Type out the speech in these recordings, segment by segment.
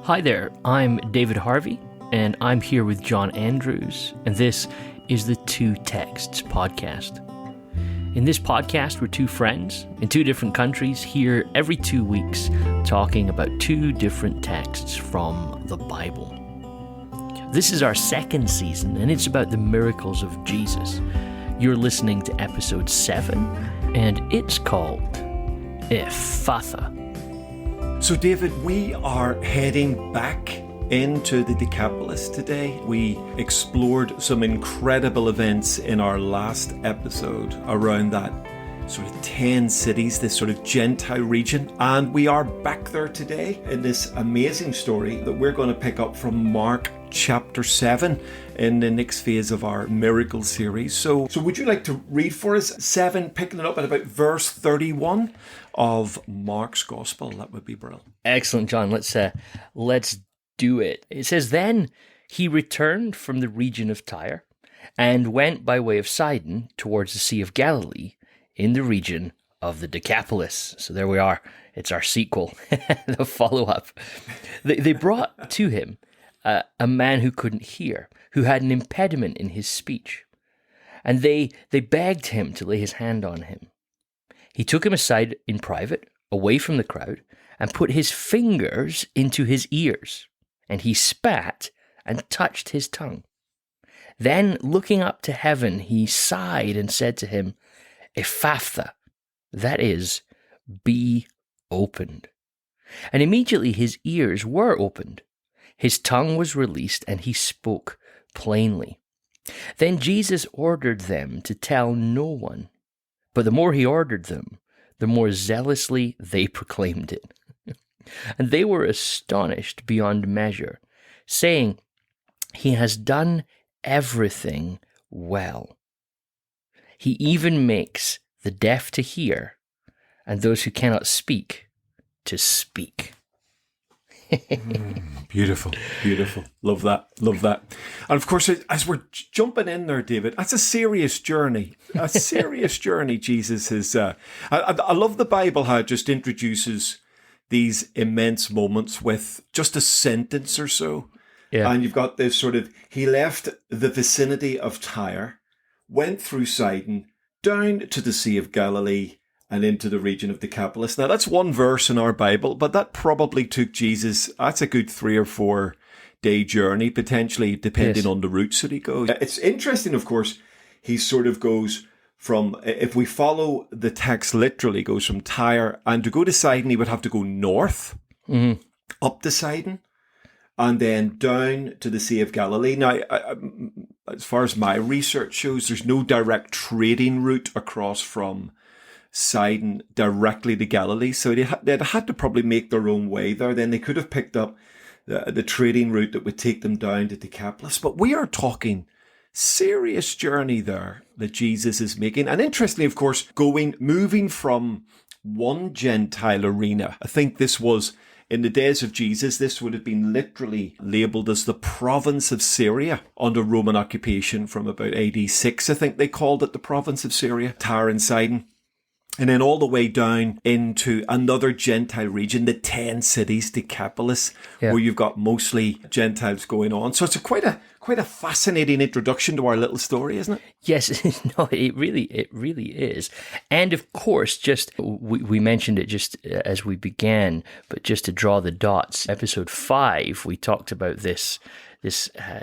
Hi there, I'm David Harvey, and I'm here with John Andrews, and this is the Two Texts podcast. In this podcast, we're two friends in two different countries here every 2 weeks talking about two different texts from the Bible. This is our second season, and it's about the miracles of Jesus. You're listening to episode 7, and it's called Ephphatha. So David, we are heading back into the Decapolis today. We explored some incredible events in our last episode around that sort of 10 cities, this sort of Gentile region. And we are back there today in this amazing story that we're going to pick up from Mark chapter 7 in the next phase of our miracle series. So would you like to read for us 7, picking it up at about verse 31 of Mark's Gospel? That would be brilliant. Excellent, John. Let's do it. It says, "Then he returned from the region of Tyre and went by way of Sidon towards the Sea of Galilee in the region of the Decapolis." So there we are. It's our sequel, the follow-up. They brought to him a man who couldn't hear, who had an impediment in his speech. And they begged him to lay his hand on him. He took him aside in private, away from the crowd, and put his fingers into his ears. And he spat and touched his tongue. Then, looking up to heaven, he sighed and said to him, "Ephphatha," that is, be opened. And immediately his ears were opened. His tongue was released, and he spoke plainly. Then Jesus ordered them to tell no one. But the more he ordered them, the more zealously they proclaimed it. And they were astonished beyond measure, saying, "He has done everything well. He even makes the deaf to hear, and those who cannot speak to speak." Beautiful. Love that. And of course, as we're jumping in there, David, that's a serious journey. Jesus is. I love the Bible, how it just introduces these immense moments with just a sentence or so. Yeah. And you've got this sort of, he left the vicinity of Tyre, went through Sidon, down to the Sea of Galilee, and into the region of Decapolis. Now, that's one verse in our Bible, but that probably took Jesus, that's a good 3 or 4 day journey, potentially, depending on the routes that he goes. It's interesting, of course, he sort of goes from, if we follow the text literally, goes from Tyre, and to go to Sidon, he would have to go north, up to Sidon, and then down to the Sea of Galilee. Now, as far as my research shows, there's no direct trading route across from Sidon directly to Galilee, so they'd had to probably make their own way there. Then they could have picked up the trading route that would take them down to Decapolis. But we are talking serious journey there that Jesus is making. And interestingly, of course, moving from one Gentile arena. I think this was, in the days of Jesus, this would have been literally labelled as the province of Syria under Roman occupation from about AD 6. I think they called it the province of Syria, Tyre and Sidon. And then all the way down into another Gentile region, the 10 cities, Decapolis, where you've got mostly Gentiles going on. So it's quite a fascinating introduction to our little story, isn't it? Yes, no, it really is. And of course, just we mentioned it just as we began, but just to draw the dots, episode 5, we talked about this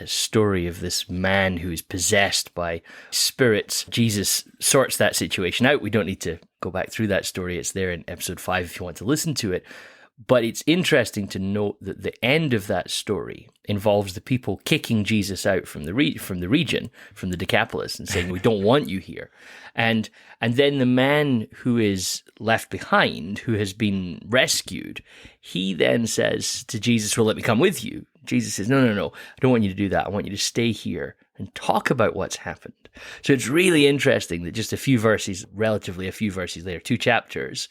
story of this man who is possessed by spirits. Jesus sorts that situation out. We don't need to go back through that story. It's there in episode 5 if you want to listen to it. But it's interesting to note that the end of that story involves the people kicking Jesus out from the region, from the Decapolis, and saying, "We don't want you here." And then the man who is left behind, who has been rescued, he then says to Jesus, "Well, let me come with you." Jesus says, No, I don't want you to do that. I want you to stay here and talk about what's happened. So it's really interesting that just relatively a few verses later, 2 chapters,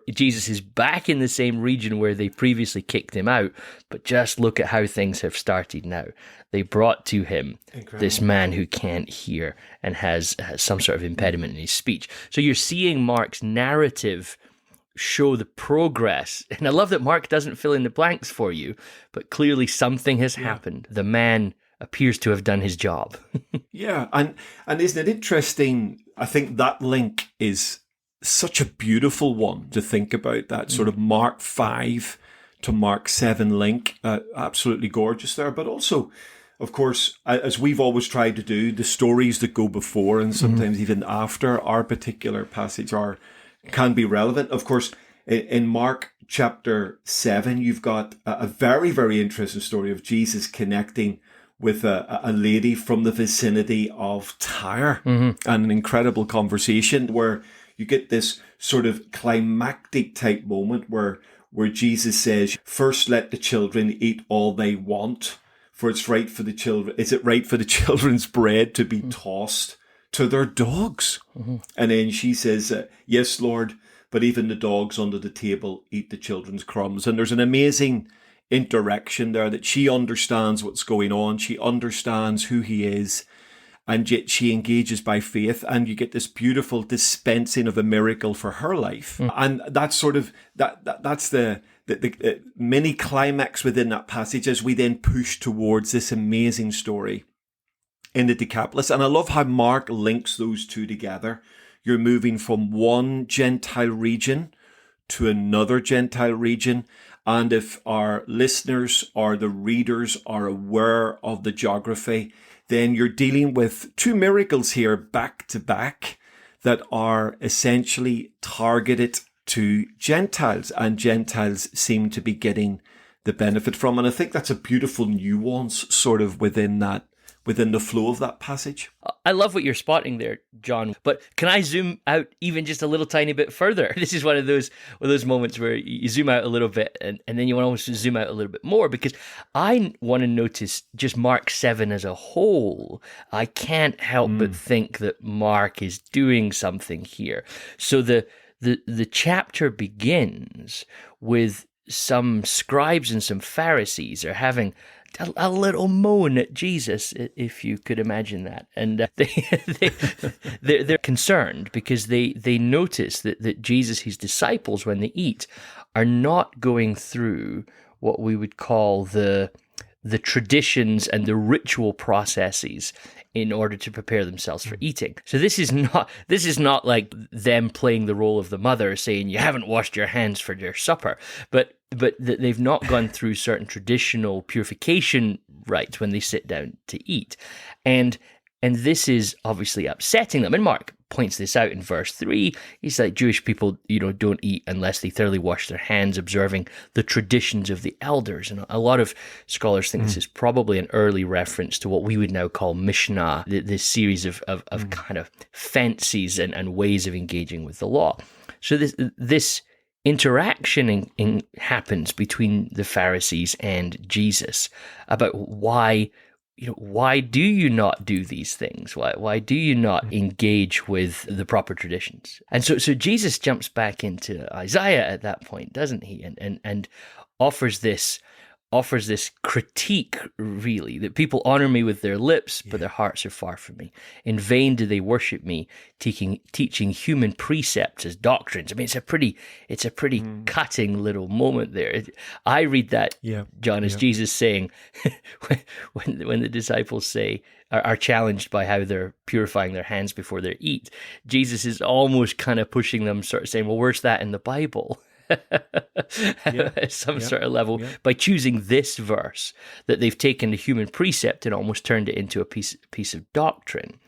Jesus is back in the same region where they previously kicked him out, but just look at how things have started now. They brought to him this man who can't hear and has some sort of impediment in his speech. So you're seeing Mark's narrative show the progress. And I love that Mark doesn't fill in the blanks for you, but clearly something has happened. The man appears to have done his job. Yeah, and isn't it interesting? I think that link is such a beautiful one to think about, that sort of Mark 5 to Mark 7 link. Absolutely gorgeous there. But also, of course, as we've always tried to do, the stories that go before and sometimes even after our particular passage can be relevant. Of course, in Mark chapter 7, you've got a very, very interesting story of Jesus connecting with a lady from the vicinity of Tyre, and an incredible conversation where you get this sort of climactic type moment where Jesus says, "First let the children eat all they want, for it's right for the children. Is it right for the children's bread to be tossed to their dogs?" And then she says, "Yes, Lord, but even the dogs under the table eat the children's crumbs." And there's an amazing interaction there that she understands what's going on. She understands who he is, and yet she engages by faith, and you get this beautiful dispensing of a miracle for her life. And that's sort of that's the mini climax within that passage as we then push towards this amazing story in the Decapolis. And I love how Mark links those two together. You're moving from one Gentile region to another Gentile region. And if our listeners or the readers are aware of the geography, then you're dealing with two miracles here back to back that are essentially targeted to Gentiles, and Gentiles seem to be getting the benefit from. And I think that's a beautiful nuance sort of within the flow of that passage. I love what you're spotting there, John, but can I zoom out even just a little tiny bit further? This is one of those moments where you zoom out a little bit and then you want to zoom out a little bit more, because I want to notice just Mark 7 as a whole. I can't help but think that Mark is doing something here. So the chapter begins with some scribes and some Pharisees are having a little moan at Jesus, if you could imagine that. And they're concerned because they notice that Jesus, his disciples, when they eat, are not going through what we would call the traditions and the ritual processes in order to prepare themselves for eating. So this is not like them playing the role of the mother saying, "You haven't washed your hands for your supper," but they've not gone through certain traditional purification rites when they sit down to eat. And this is obviously upsetting them. And Mark points this out in verse 3. He's like, Jewish people, don't eat unless they thoroughly wash their hands, observing the traditions of the elders. And a lot of scholars think this is probably an early reference to what we would now call Mishnah, this series of kind of fancies and ways of engaging with the law. So this interaction happens between the Pharisees and Jesus about why do you not do these things? Why do you not engage with the proper traditions? And so Jesus jumps back into Isaiah at that point, doesn't he? And offers this critique, really, that people honor me with their lips, but their hearts are far from me. In vain do they worship me, teaching human precepts as doctrines. I mean, it's a pretty cutting little moment there. I read that, John, as Jesus saying, when the disciples are challenged by how they're purifying their hands before they eat, Jesus is almost kind of pushing them, sort of saying, well, where's that in the Bible? At some sort of level, by choosing this verse, that they've taken the human precept and almost turned it into a piece of doctrine.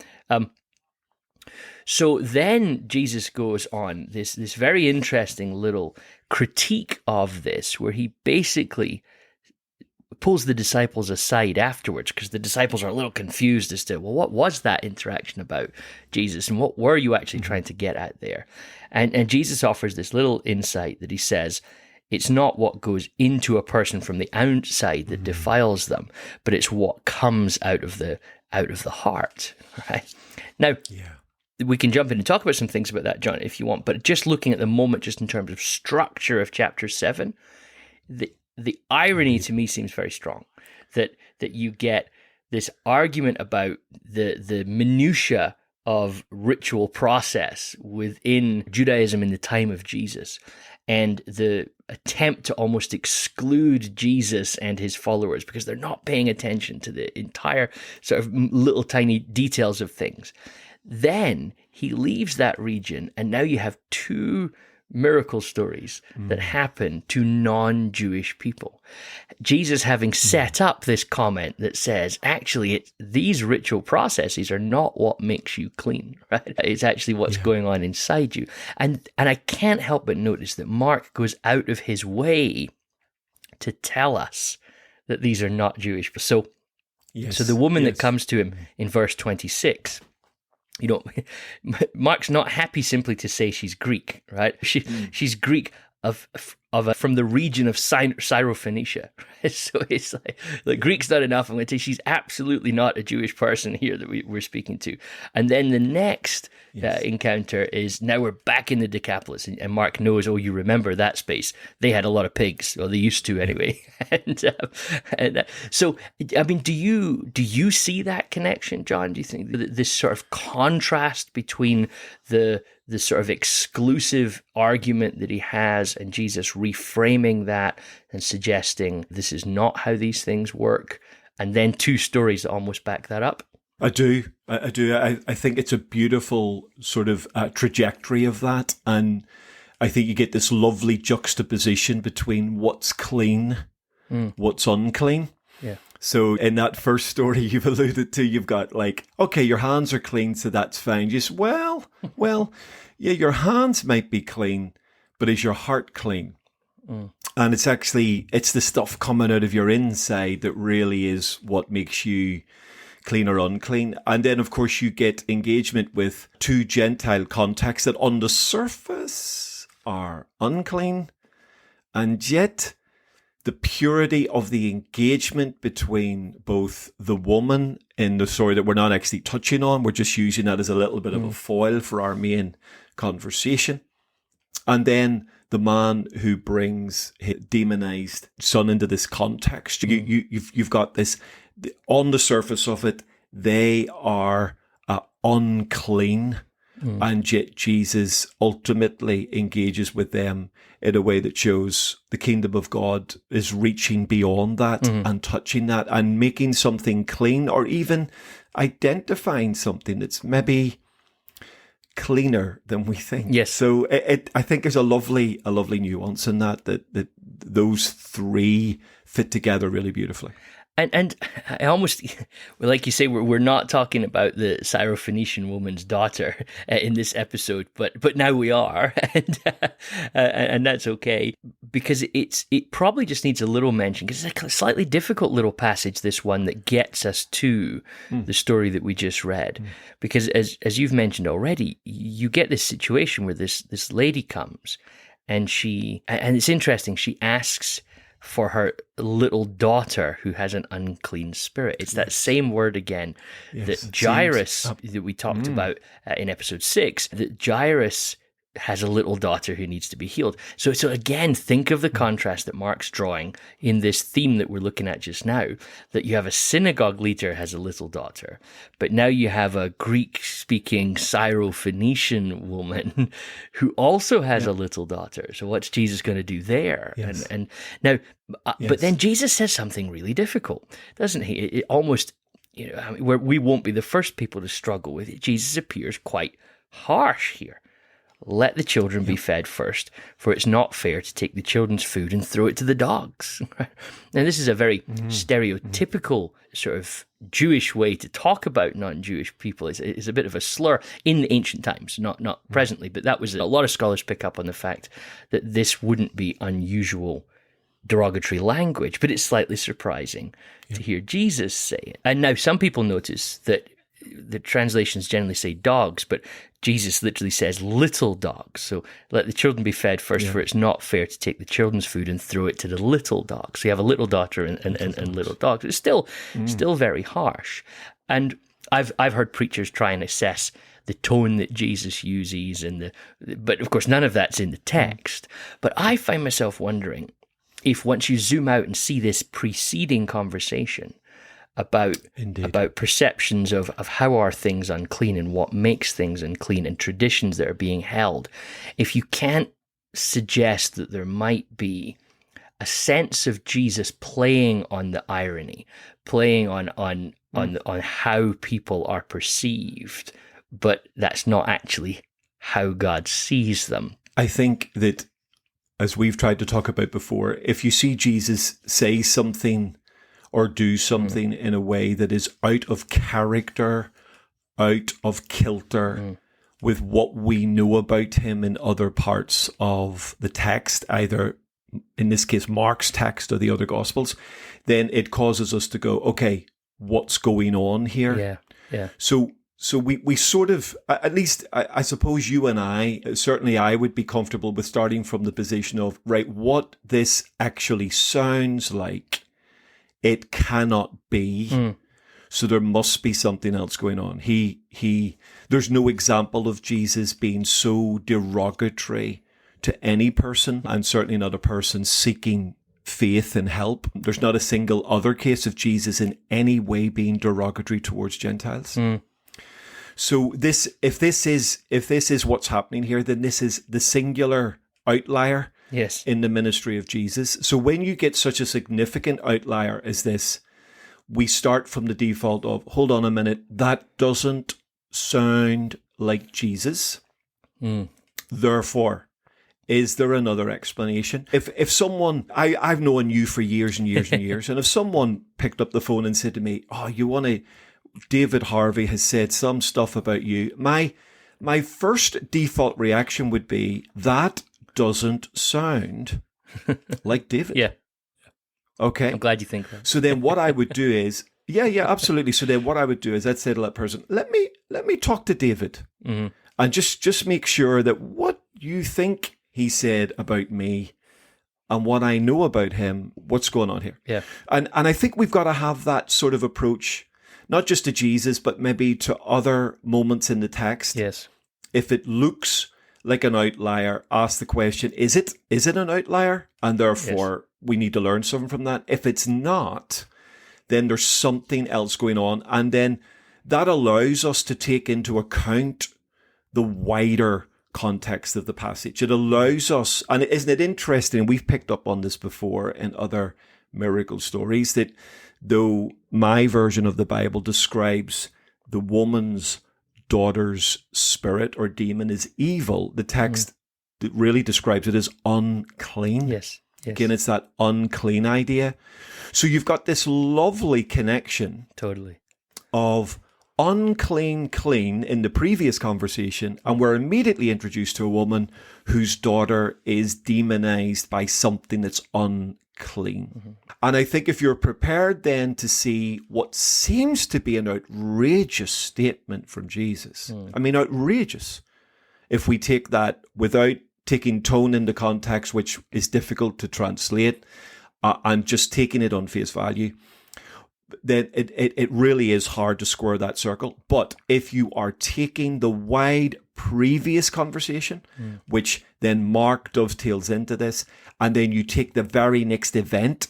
So then Jesus goes on this very interesting little critique of this, where he basically pulls the disciples aside afterwards, because the disciples are a little confused as to, well, what was that interaction about, Jesus, and what were you actually trying to get at there? And Jesus offers this little insight that he says, it's not what goes into a person from the outside that defiles them, but it's what comes out of the heart. Right? Now, we can jump in and talk about some things about that, John, if you want, but just looking at the moment, just in terms of structure of chapter 7, the irony to me seems very strong, that you get this argument about the minutiae of ritual process within Judaism in the time of Jesus. and the attempt to almost exclude Jesus and his followers because they're not paying attention to the entire sort of little tiny details of things. Then he leaves that region, and now you have two miracle stories that happen to non-Jewish people. Jesus having set up this comment that says, actually, these ritual processes are not what makes you clean, right? It's actually what's going on inside you. And I can't help but notice that Mark goes out of his way to tell us that these are not Jewish. So the woman that comes to him in verse 26, Mark's not happy simply to say she's Greek, right? She's Greek from the region of Syrophoenicia. So it's like Greek's not enough. I'm going to say she's absolutely not a Jewish person here that we're speaking to. And then the next encounter is now we're back in the Decapolis, and Mark knows, you remember that space? They had a lot of pigs, or they used to anyway. So, I mean, do you see that connection, John? Do you think this sort of contrast between the sort of exclusive argument that he has and Jesus reframing that and suggesting this is not how these things work, and then two stories that almost back that up? I do. I think it's a beautiful sort of trajectory of that. And I think you get this lovely juxtaposition between what's clean, what's unclean. Yeah. So in that first story you've alluded to, you've got like, okay, your hands are clean, so that's fine. Just, well, yeah, your hands might be clean, but is your heart clean? And it's the stuff coming out of your inside that really is what makes you clean or unclean. And then, of course, you get engagement with two Gentile contexts that on the surface are unclean, and yet the purity of the engagement between both the woman in the story that we're not actually touching on, we're just using that as a little bit of a foil for our main conversation, and then the man who brings his demonized son into this context. You've got this, on the surface of it, they are unclean, and yet Jesus ultimately engages with them in a way that shows the kingdom of God is reaching beyond that and touching that and making something clean, or even identifying something that's maybe cleaner than we think. Yes. So I think there's a lovely nuance in that those three fit together really beautifully. And I almost, like you say, we're not talking about the Syrophoenician woman's daughter in this episode, but now we are, and that's okay, because it probably just needs a little mention, because it's a slightly difficult little passage, this one, that gets us to the story that we just read, because as you've mentioned already, you get this situation where this lady comes, and it's interesting, she asks for her little daughter who has an unclean spirit. It's that same word again that Jairus, that we talked about in episode 6, that Jairus has a little daughter who needs to be healed. So again, think of the contrast that Mark's drawing in this theme that we're looking at just now, that you have a synagogue leader has a little daughter, but now you have a Greek-speaking Syrophoenician woman who also has a little daughter. So what's Jesus going to do there? Yes. And now, but then Jesus says something really difficult, doesn't he? It almost, we won't be the first people to struggle with it. Jesus appears quite harsh here. Let the children be fed first, for it's not fair to take the children's food and throw it to the dogs. Now, this is a very stereotypical sort of Jewish way to talk about non-Jewish people. It's a bit of a slur in the ancient times, not presently, but that was a lot of scholars pick up on the fact that this wouldn't be unusual derogatory language, but it's slightly surprising to hear Jesus say it. And now some people notice that the translations generally say dogs, but Jesus literally says little dogs. So let the children be fed first, for it's not fair to take the children's food and throw it to the little dogs. So you have a little daughter and little dogs. It's still very harsh. And I've heard preachers try and assess the tone that Jesus uses, but of course none of that's in the text. But I find myself wondering if once you zoom out and see this preceding conversation about perceptions of how are things unclean and what makes things unclean and traditions that are being held, if you can't suggest that there might be a sense of Jesus playing on the irony, playing on how people are perceived, but that's not actually how God sees them. I think that, as we've tried to talk about before, if you see Jesus say something or do something in a way that is out of character, out of kilter with what we know about him in other parts of the text, either in this case Mark's text or the other Gospels, then it causes us to go, okay, what's going on here? Yeah. So we sort of, at least I suppose you and I, certainly I would be comfortable with starting from the position of, right, what this actually sounds like, it cannot be. So there must be something else going on. There's no example of Jesus being so derogatory to any person, and certainly not a person seeking faith and help. There's not a single other case of Jesus in any way being derogatory towards Gentiles. So if this is what's happening here, then this is the singular outlier in the ministry of Jesus. So when you get such a significant outlier as this, we start from the default of, hold on a minute, that doesn't sound like Jesus. Therefore, is there another explanation? If someone, I've known you for years and years and years, and if someone picked up the phone and said to me, David Harvey has said some stuff about you, my first default reaction would be, that doesn't sound like David. Yeah. Okay. I'm glad you think that. So then what I would do is, absolutely. So then what I would do is I'd say to that person, let me talk to David and just make sure that what you think he said about me and what I know about him, what's going on here. Yeah. And I think we've got to have that sort of approach, not just to Jesus, but maybe to other moments in the text. Yes. If it looks like an outlier, ask the question, is it an outlier? And therefore, we need to learn something from that. If it's not, then there's something else going on. And then that allows us to take into account the wider context of the passage. It allows us, and isn't it interesting, we've picked up on this before in other miracle stories, that though my version of the Bible describes the woman's daughter's spirit or demon as evil, the text really describes it as unclean. Yes. Again, it's that unclean idea. So you've got this lovely connection Totally. of unclean, clean in the previous conversation, and we're immediately introduced to a woman whose daughter is demonized by something that's unclean. And I think if you're prepared then to see what seems to be an outrageous statement from Jesus, I mean, outrageous, if we take that without taking tone into context, which is difficult to translate, and just taking it on face value, then it really is hard to square that circle. But if you are taking the wide previous conversation, which then Mark dovetails into this, and then you take the very next event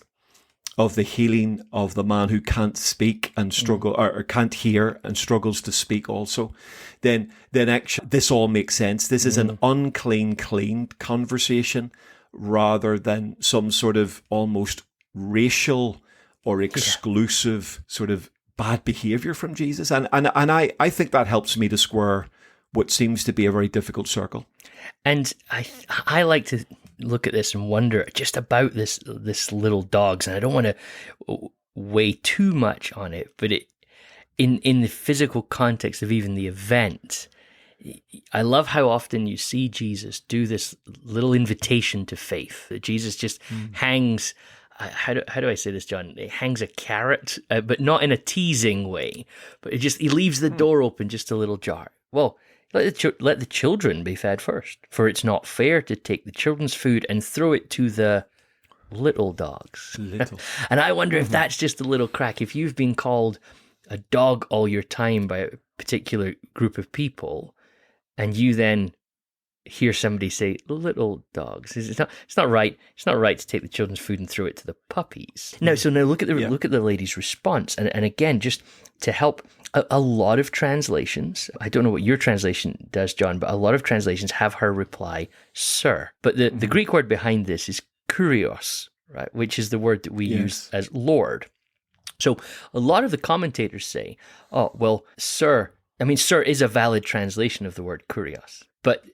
of the healing of the man who can't speak and struggle, or can't hear and struggles to speak also, then actually this all makes sense. This is an unclean, clean conversation rather than some sort of almost racial or exclusive sort of bad behavior from Jesus. And I think that helps me to square what seems to be a very difficult circle. And I like to look at this and wonder just about this little dogs, and I don't want to weigh too much on it, but in the physical context of even the event, I love how often you see Jesus do this little invitation to faith. That Jesus just hangs. How do I say this, John? He hangs a carrot, but not in a teasing way. But he leaves the door open just a little jar. Well, let the children be fed first, for it's not fair to take the children's food and throw it to the little dogs. And I wonder if that's just a little crack. If you've been called a dog all your time by a particular group of people, and you then hear somebody say little dogs, it's not right. It's not right to take the children's food and throw it to the puppies. Now look at the lady's response, and again, just to help A lot of translations, I don't know what your translation does, John, but a lot of translations have her reply, sir. But the Greek word behind this is kurios, right, which is the word that we use as Lord. So a lot of the commentators say, oh, well, sir is a valid translation of the word kurios. But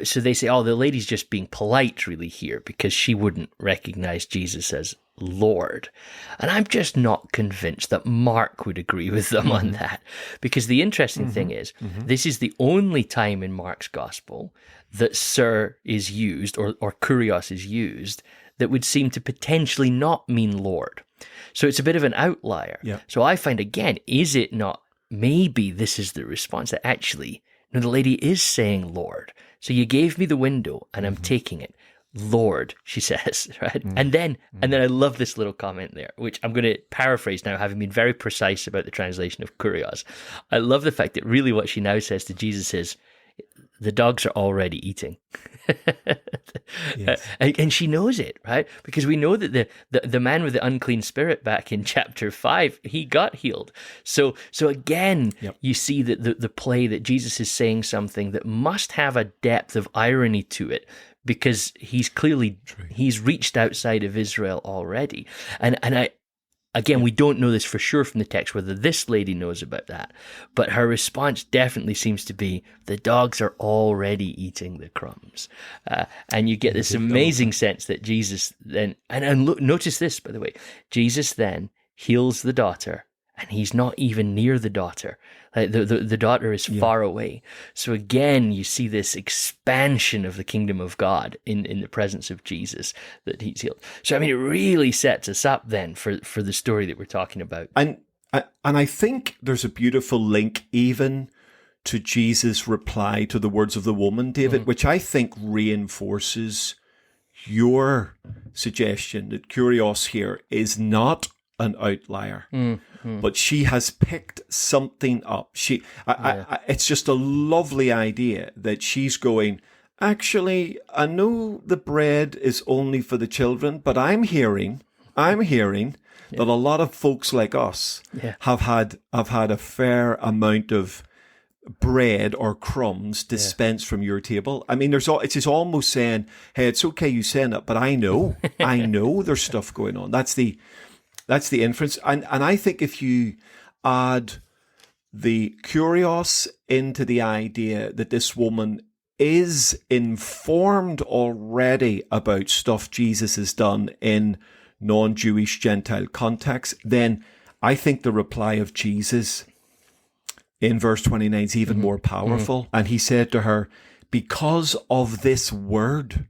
so they say, oh, the lady's just being polite really here because she wouldn't recognize Jesus as Lord. And I'm just not convinced that Mark would agree with them on that. Because the interesting thing is, this is the only time in Mark's gospel that sir is used or kurios is used that would seem to potentially not mean Lord. So it's a bit of an outlier. Yeah. So I find, again, is it not, maybe this is the response that actually, no, the lady is saying Lord. So you gave me the window and I'm taking it. Lord, she says, right? And then I love this little comment there, which I'm going to paraphrase now, having been very precise about the translation of kurios. I love the fact that really what she now says to Jesus is, the dogs are already eating. Yes. And she knows it, right? Because we know that the man with the unclean spirit back in chapter 5, he got healed. So again, you see that the play that Jesus is saying something that must have a depth of irony to it, because he's clearly, he's reached outside of Israel already. And again, we don't know this for sure from the text, whether this lady knows about that, but her response definitely seems to be, the dogs are already eating the crumbs. And you get this amazing sense that Jesus then, and look, notice this, by the way, Jesus then heals the daughter, and he's not even near the daughter. Like the daughter is far away. So again, you see this expansion of the kingdom of God in the presence of Jesus that he's healed. So, I mean, it really sets us up then for the story that we're talking about. And I think there's a beautiful link even to Jesus' reply to the words of the woman, David, which I think reinforces your suggestion that kurios here is not an outlier, but she has picked something up. It's just a lovely idea that she's going, actually, I know the bread is only for the children, but I'm hearing that a lot of folks like us have had a fair amount of bread or crumbs dispensed from your table. I mean, it's almost saying, hey, it's okay you saying that, but I know there's stuff going on. That's the inference. And I think if you add the kurios into the idea that this woman is informed already about stuff Jesus has done in non-Jewish Gentile context, then I think the reply of Jesus in verse 29 is even more powerful. And he said to her, because of this word,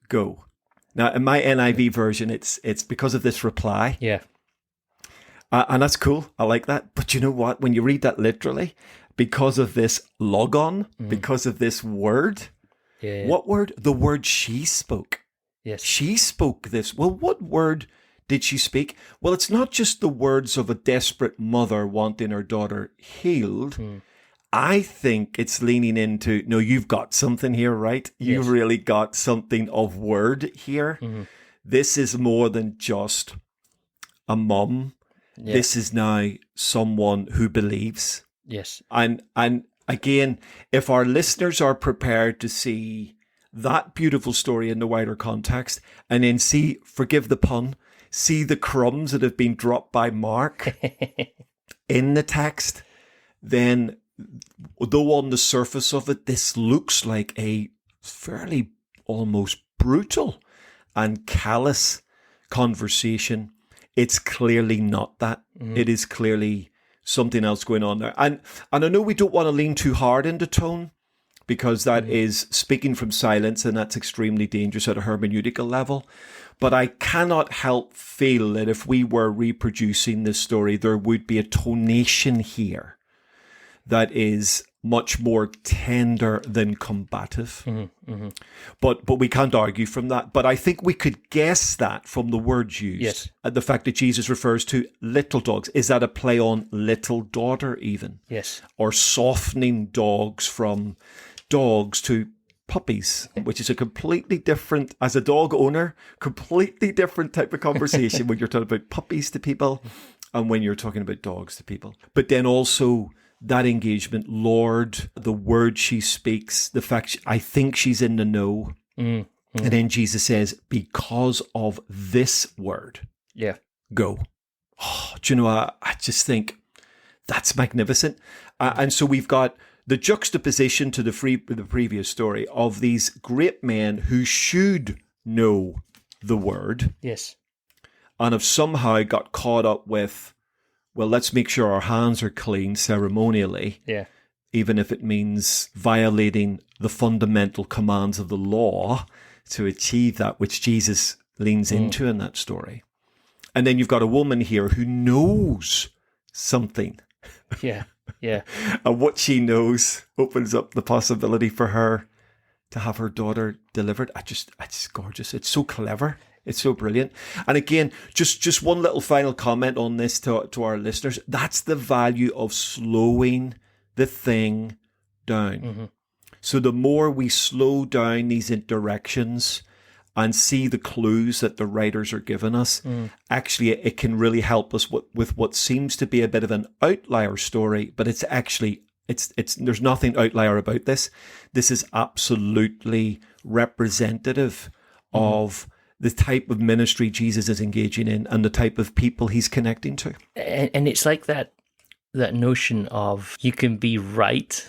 go. Now, in my NIV version, it's because of this reply. Yeah. And that's cool. I like that. But you know what? When you read that literally, because of this logon, because of this word, what word? The word she spoke. Yes. She spoke this. Well, what word did she speak? Well, it's not just the words of a desperate mother wanting her daughter healed. I think it's leaning into, no, you've got something here, right? You've really got something of word here. This is more than just a mum. This is now someone who believes. Yes. And again, if our listeners are prepared to see that beautiful story in the wider context and then see, forgive the pun, see the crumbs that have been dropped by Mark in the text, then though on the surface of it, this looks like a fairly almost brutal and callous conversation, it's clearly not that. It is clearly something else going on there. And I know we don't want to lean too hard into tone, because that is speaking from silence, and that's extremely dangerous at a hermeneutical level. But I cannot help feel that if we were reproducing this story, there would be a tonation here that is much more tender than combative. But we can't argue from that. But I think we could guess that from the words used. Yes. And the fact that Jesus refers to little dogs. Is that a play on little daughter even? Yes. Or softening dogs from dogs to puppies, which is a completely different, as a dog owner, completely different type of conversation when you're talking about puppies to people and when you're talking about dogs to people. But then also that engagement, Lord, the word she speaks, the fact I think she's in the know. Mm, And then Jesus says, because of this word, yeah. go. Oh, do you know, I just think that's magnificent. And so we've got the juxtaposition to the previous story of these great men who should know the word. Yes. And have somehow got caught up with, well, let's make sure our hands are clean ceremonially. Yeah. Even if it means violating the fundamental commands of the law to achieve that, which Jesus leans into in that story. And then you've got a woman here who knows something. Yeah. Yeah. And what she knows opens up the possibility for her to have her daughter delivered. It's gorgeous. It's so clever. It's so brilliant. And again, just one little final comment on this to our listeners. That's the value of slowing the thing down. Mm-hmm. So the more we slow down these interactions and see the clues that the writers are giving us, actually it can really help us with what seems to be a bit of an outlier story, but it's actually, it's there's nothing outlier about this. This is absolutely representative of the type of ministry Jesus is engaging in and the type of people he's connecting to. And it's like that notion of you can be right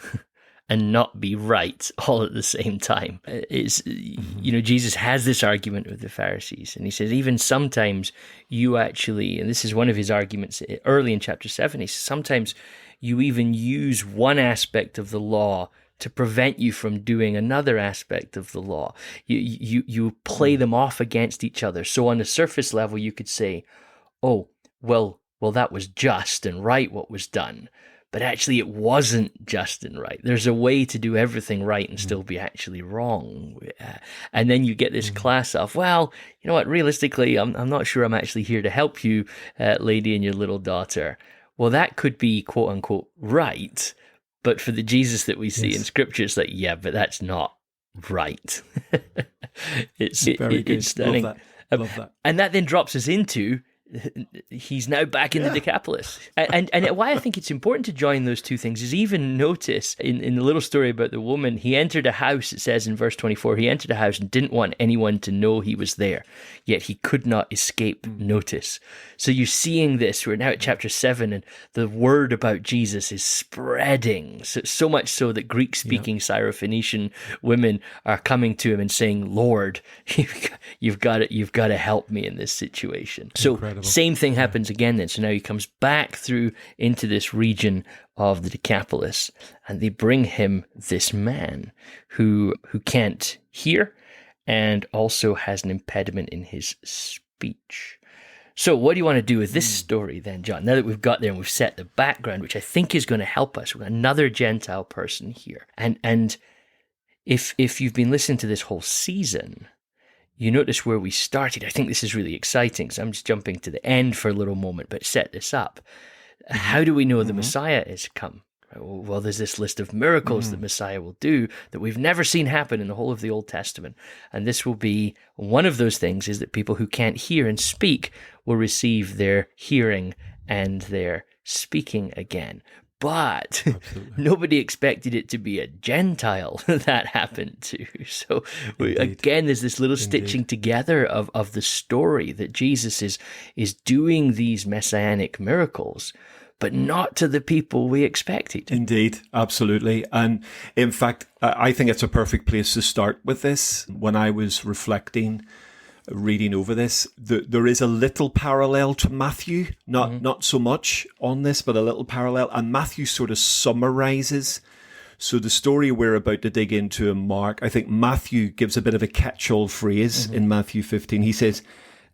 and not be right all at the same time. It's, Jesus has this argument with the Pharisees, and he says, even sometimes you actually, and this is one of his arguments early in chapter 7, he says, sometimes you even use one aspect of the law to prevent you from doing another aspect of the law. You play them off against each other. So on the surface level, you could say, oh, well, that was just and right what was done. But actually, it wasn't just and right. There's a way to do everything right and still be actually wrong. And then you get this class of, well, you know what, realistically, I'm not sure I'm actually here to help you, lady and your little daughter. Well, that could be, quote unquote, right. But for the Jesus that we see in Scripture, it's like, yeah, but that's not right. It's very good. It's stunning. Love that. And that then drops us into, he's now back in the Decapolis. And why I think it's important to join those two things is even notice in the little story about the woman, he entered a house, it says in verse 24, he entered a house and didn't want anyone to know he was there, yet he could not escape notice. So you're seeing this, we're now at chapter 7, and the word about Jesus is spreading, so much so that Greek-speaking Syrophoenician women are coming to him and saying, Lord, you've got to help me in this situation. So Incredible. Same thing happens again then. So now he comes back through into this region of the Decapolis, and they bring him this man who can't hear and also has an impediment in his speech. So what do you want to do with this story then, John? Now that we've got there and we've set the background, which I think is going to help us. We've got another Gentile person here. And if you've been listening to this whole season, you notice where we started. I think this is really exciting. So I'm just jumping to the end for a little moment, but set this up. How do we know the Messiah is come? Well, there's this list of miracles the Messiah will do that we've never seen happen in the whole of the Old Testament. And this will be one of those things, is that people who can't hear and speak will receive their hearing and their speaking again. But nobody expected it to be a Gentile that happened to. So again, there's this little stitching together of the story that Jesus is doing these messianic miracles, but not to the people we expected. Indeed, absolutely. And in fact, I think it's a perfect place to start with this. When I was reflecting, reading over this, there is a little parallel to Matthew, not so much on this, but a little parallel. And Matthew sort of summarizes. So the story we're about to dig into in Mark, I think Matthew gives a bit of a catch-all phrase in Matthew 15. He says,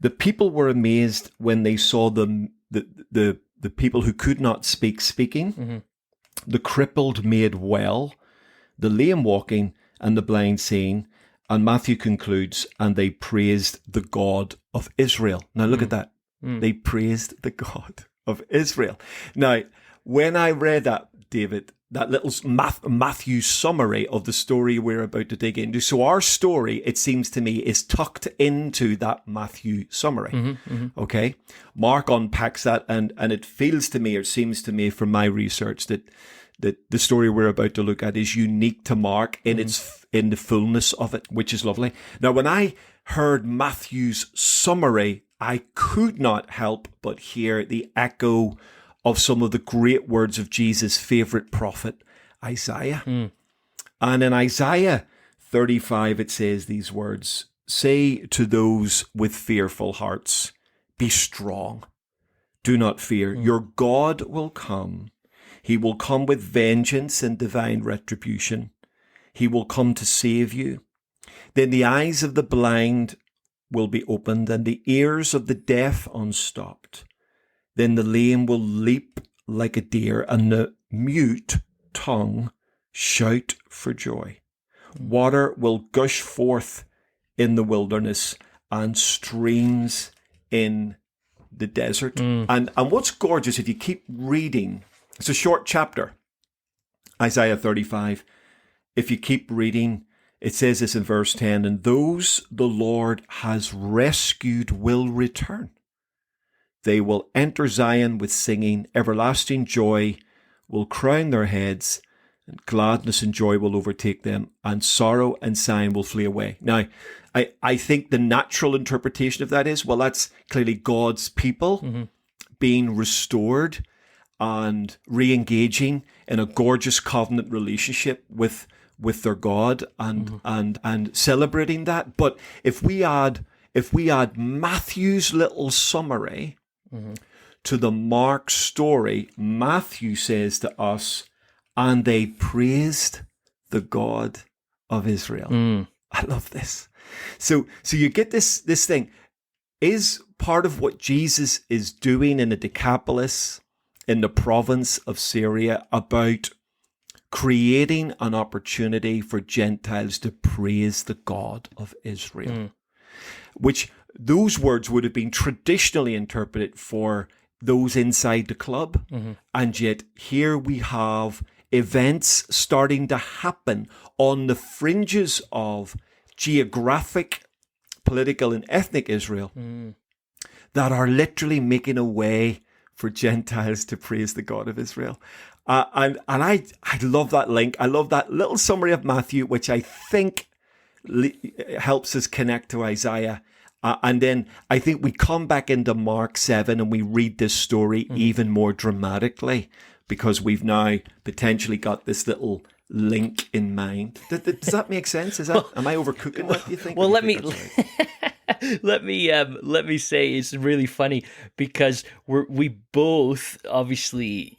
the people were amazed when they saw the people who could not speak speaking, the crippled made well, the lame walking, and the blind seeing. And Matthew concludes, and they praised the God of Israel. Now look at that. They praised the God of Israel. Now, when I read that, David, that little Matthew summary of the story we're about to dig into. So our story, it seems to me, is tucked into that Matthew summary. Okay? Mark unpacks that, and it feels to me, or seems to me from my research, that the story we're about to look at is unique to Mark in the fullness of it, which is lovely. Now, when I heard Matthew's summary, I could not help but hear the echo of some of the great words of Jesus' favorite prophet, Isaiah. And in Isaiah 35, it says these words, "Say to those with fearful hearts, be strong. Do not fear. Your God will come. He will come with vengeance and divine retribution. He will come to save you. Then the eyes of the blind will be opened and the ears of the deaf unstopped. Then the lame will leap like a deer and the mute tongue shout for joy. Water will gush forth in the wilderness and streams in the desert." And what's gorgeous, if you keep reading, it's a short chapter, Isaiah 35. If you keep reading, it says this in verse 10, "And those the Lord has rescued will return. They will enter Zion with singing. Everlasting joy will crown their heads, and gladness and joy will overtake them, and sorrow and sighing will flee away." Now, I think the natural interpretation of that is, well, that's clearly God's people being restored and re-engaging in a gorgeous covenant relationship with their God and celebrating that. But if we add Matthew's little summary to the Mark story, Matthew says to us, "And they praised the God of Israel." I love this. So you get this thing. Is part of what Jesus is doing in the Decapolis, in the province of Syria, about creating an opportunity for Gentiles to praise the God of Israel, which those words would have been traditionally interpreted for those inside the club. And yet here we have events starting to happen on the fringes of geographic, political, and ethnic Israel that are literally making a way for Gentiles to praise the God of Israel. And I love that link. I love that little summary of Matthew, which I think helps us connect to Isaiah. And then I think we come back into Mark 7 and we read this story even more dramatically, because we've now potentially got this little link in mind. Does that make sense? Am I overcooking that, do you think? Well, let me say it's really funny because we both obviously,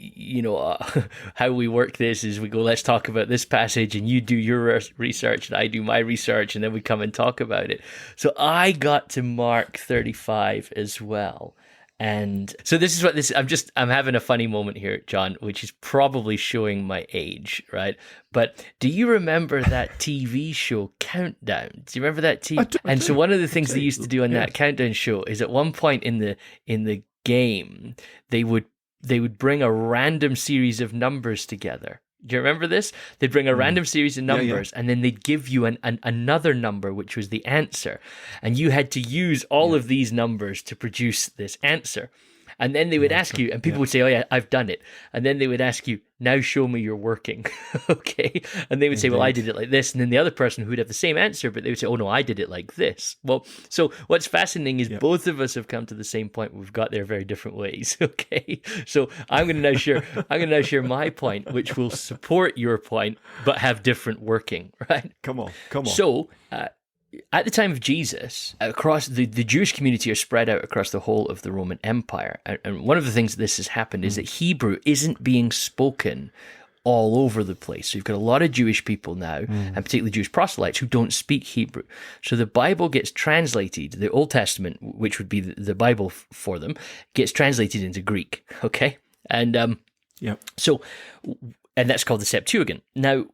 how we work this is we go, let's talk about this passage, and you do your research and I do my research, and then we come and talk about it. So I got to Mark 35 as well. And so this is what I'm having a funny moment here, John, which is probably showing my age, right? But do you remember that TV show Countdown? Do you remember that TV? And so one of the things they used to do on that Countdown show is at one point in the game, they would bring a random series of numbers together. Do you remember this? They'd bring a random series of numbers, and then they'd give you another number, which was the answer. And you had to use all of these numbers to produce this answer. And then they would ask you, and people would say, "Oh yeah, I've done it." And then they would ask you, "Now show me your working." Okay. And they would say, "Well, I did it like this." And then the other person who would have the same answer, but they would say, "Oh no, I did it like this." Well, so what's fascinating is both of us have come to the same point. We've got there very different ways. Okay. So I'm going to now share my point, which will support your point, but have different working, right? Come on. So, at the time of Jesus, across the Jewish community are spread out across the whole of the Roman Empire. And one of the things that this has happened is that Hebrew isn't being spoken all over the place. So you've got a lot of Jewish people now, and particularly Jewish proselytes, who don't speak Hebrew. So the Bible gets translated, the Old Testament, which would be the Bible for them, gets translated into Greek, okay? And and that's called the Septuagint. Now,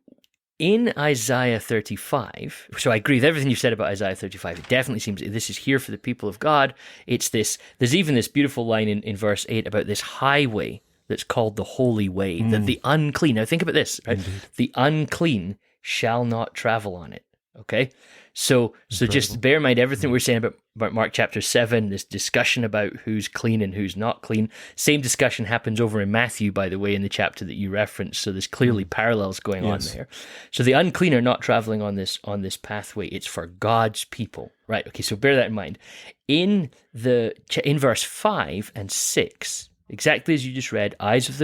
in Isaiah 35, so I agree with everything you said about Isaiah 35. It definitely seems this is here for the people of God. It's this. There's even this beautiful line in verse 8 about this highway that's called the Holy Way, that the unclean, now think about this, right? The unclean shall not travel on it, okay? So just bear in mind everything we're saying about Mark chapter 7, this discussion about who's clean and who's not clean. Same discussion happens over in Matthew, by the way, in the chapter that you referenced. So there's clearly parallels going on there. So the unclean are not traveling on this pathway. It's for God's people, right? Okay, so bear that in mind. In verse 5 and 6, exactly as you just read, eyes of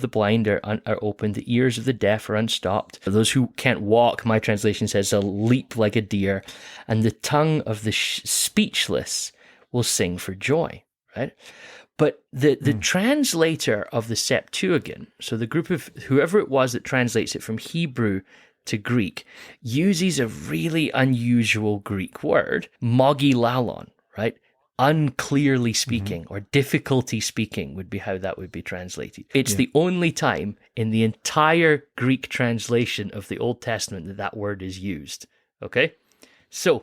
the blind are opened, the ears of the deaf are unstopped. For those who can't walk, my translation says, they'll leap like a deer, and the tongue of the speechless will sing for joy, right? But the translator of the Septuagint, so the group of whoever it was that translates it from Hebrew to Greek, uses a really unusual Greek word, mogilalon, right? Unclearly speaking or difficulty speaking would be how that would be translated. It's the only time in the entire Greek translation of the Old Testament that word is used. Okay? So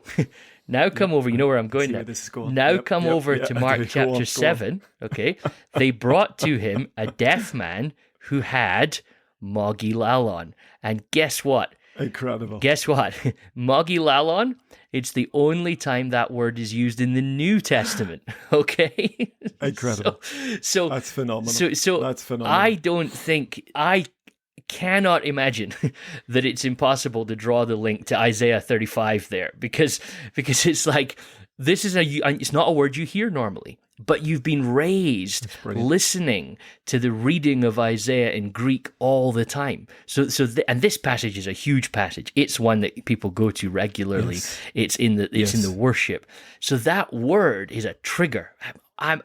now come over, you know where I'm going now. This is going. Now come over to Mark chapter 7. Okay? They brought to him a deaf man who had mogilalon. And guess what? Incredible. Guess what? Mogilalon, it's the only time that word is used in the New Testament. Okay? Incredible. So that's phenomenal. So that's phenomenal. I cannot imagine that it's impossible to draw the link to Isaiah 35 there because it's like it's not a word you hear normally. But you've been raised listening to the reading of Isaiah in Greek all the time. And this passage is a huge passage. It's one that people go to regularly. Yes. It's in the worship. So that word is a trigger. I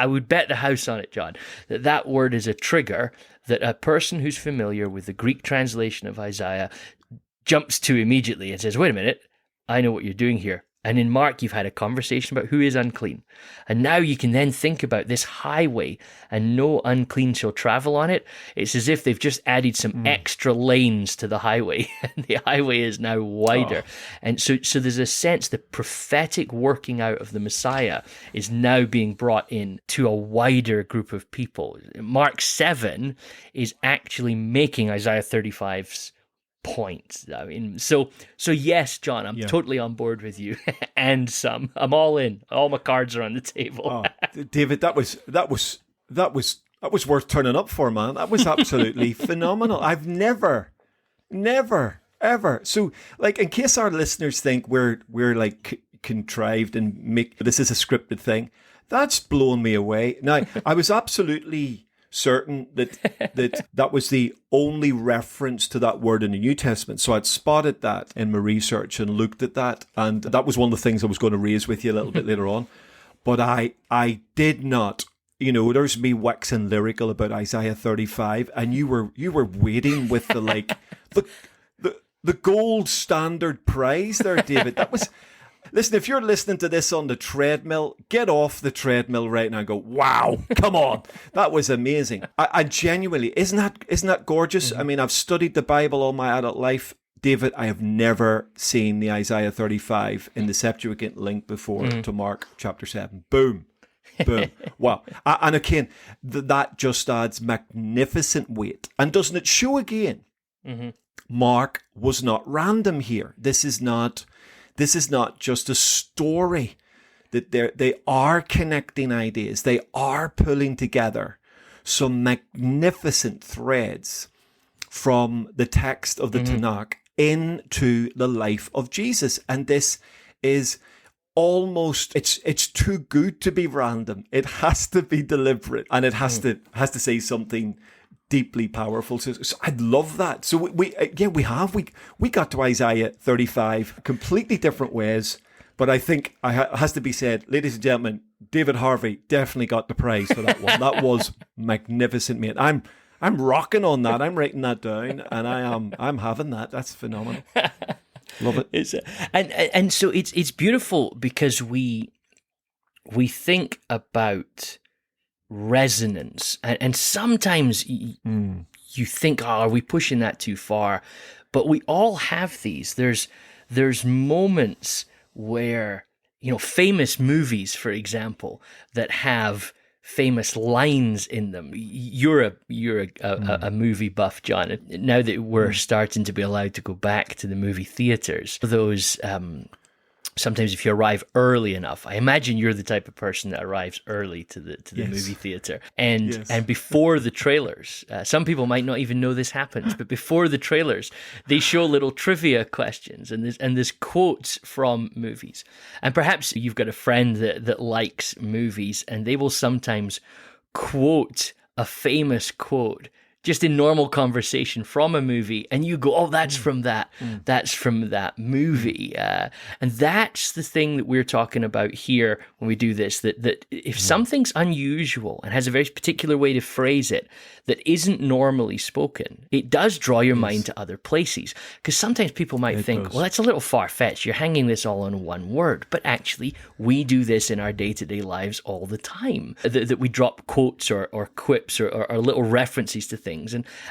would bet the house on it, John, that word is a trigger that a person who's familiar with the Greek translation of Isaiah jumps to immediately and says, "Wait a minute, I know what you're doing here." And in Mark, you've had a conversation about who is unclean. And now you can then think about this highway and no unclean shall travel on it. It's as if they've just added some extra lanes to the highway. And the highway is now wider. And so there's a sense the prophetic working out of the Messiah is now being brought in to a wider group of people. Mark 7 is actually making Isaiah 35's point. I mean, so yes, John, I'm totally on board with you, and some. I'm all in. All my cards are on the table. David, that was worth turning up for, man. That was absolutely phenomenal. I've never, ever. So, like, in case our listeners think we're like contrived and make this is a scripted thing, that's blown me away. Now, I was absolutely certain that was the only reference to that word in the New Testament. So I'd spotted that in my research and looked at that, and that was one of the things I was going to raise with you a little bit later on. But I did not, there's me waxing lyrical about Isaiah 35, and you were waiting with the gold standard prize there, David. That was. Listen, if you're listening to this on the treadmill, get off the treadmill right now and go, wow, come on. That was amazing. I genuinely, isn't that gorgeous? Mm-hmm. I mean, I've studied the Bible all my adult life. David, I have never seen the Isaiah 35 in the Septuagint link before to Mark chapter 7. Boom. Boom. Wow. And again, that just adds magnificent weight. And doesn't it show again? Mm-hmm. Mark was not random here. This is not just a story, that they are connecting ideas. They are pulling together some magnificent threads from the text of the Tanakh into the life of Jesus. And this is almost, it's too good to be random. It has to be deliberate, and it has to say something deeply powerful. So I love that. So we got to Isaiah 35 completely different ways, but I think it has to be said, ladies and gentlemen, David Harvey definitely got the prize for that one. That was magnificent, mate. I'm rocking on that. I'm writing that down, and I'm having that. That's phenomenal. Love it. And so it's beautiful because we think about resonance, and sometimes you think, are we pushing that too far? But we all have these. There's moments where, famous movies, for example, that have famous lines in them. You're a movie buff, John. Now that we're starting to be allowed to go back to the movie theaters, those sometimes if you arrive early enough, I imagine you're the type of person that arrives early to the Yes. movie theater, and Yes. and before the trailers, some people might not even know this happens, but before the trailers, they show little trivia questions and there's quotes from movies, and perhaps you've got a friend that likes movies, and they will sometimes quote a famous quote just in normal conversation from a movie, and you go, oh, that's from that movie. And that's the thing that we're talking about here when we do this, that if something's unusual and has a very particular way to phrase it that isn't normally spoken, it does draw your mind to other places. Because sometimes people might think, well, that's a little far-fetched. You're hanging this all on one word. But actually, we do this in our day-to-day lives all the time, that we drop quotes or quips or little references to things.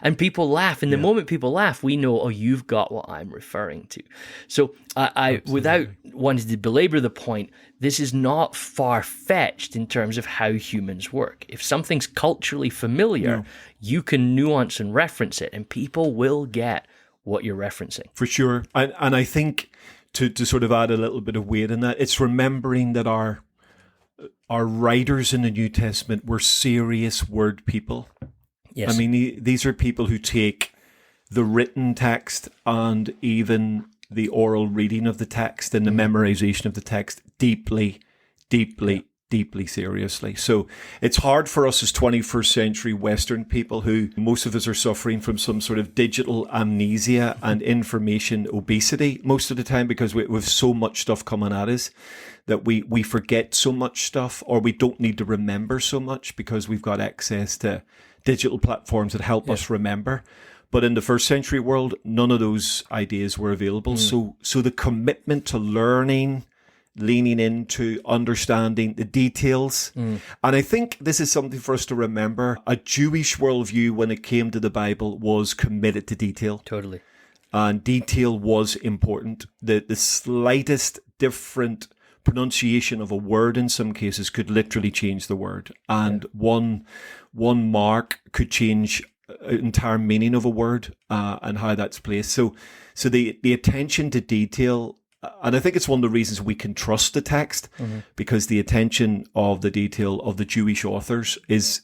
And people laugh. And the moment people laugh, we know, oh, you've got what I'm referring to. So I without wanting to belabor the point, this is not far-fetched in terms of how humans work. If something's culturally familiar, you can nuance and reference it, and people will get what you're referencing. For sure. And I think to sort of add a little bit of weight in that, it's remembering that our writers in the New Testament were serious word people. Yes. I mean, these are people who take the written text and even the oral reading of the text and the memorization of the text deeply seriously. So it's hard for us as 21st century Western people, who most of us are suffering from some sort of digital amnesia and information obesity most of the time, because we have so much stuff coming at us that we forget so much stuff, or we don't need to remember so much because we've got access to digital platforms that help us remember. But in the first century world, none of those ideas were available. So the commitment to learning, leaning into understanding the details. And I think this is something for us to remember. A Jewish worldview, when it came to the Bible, was committed to detail. Totally. And detail was important. The slightest different pronunciation of a word in some cases could literally change the word. And one mark could change entire meaning of a word and how that's placed. So the attention to detail, and I think it's one of the reasons we can trust the text, because the attention of the detail of the Jewish authors is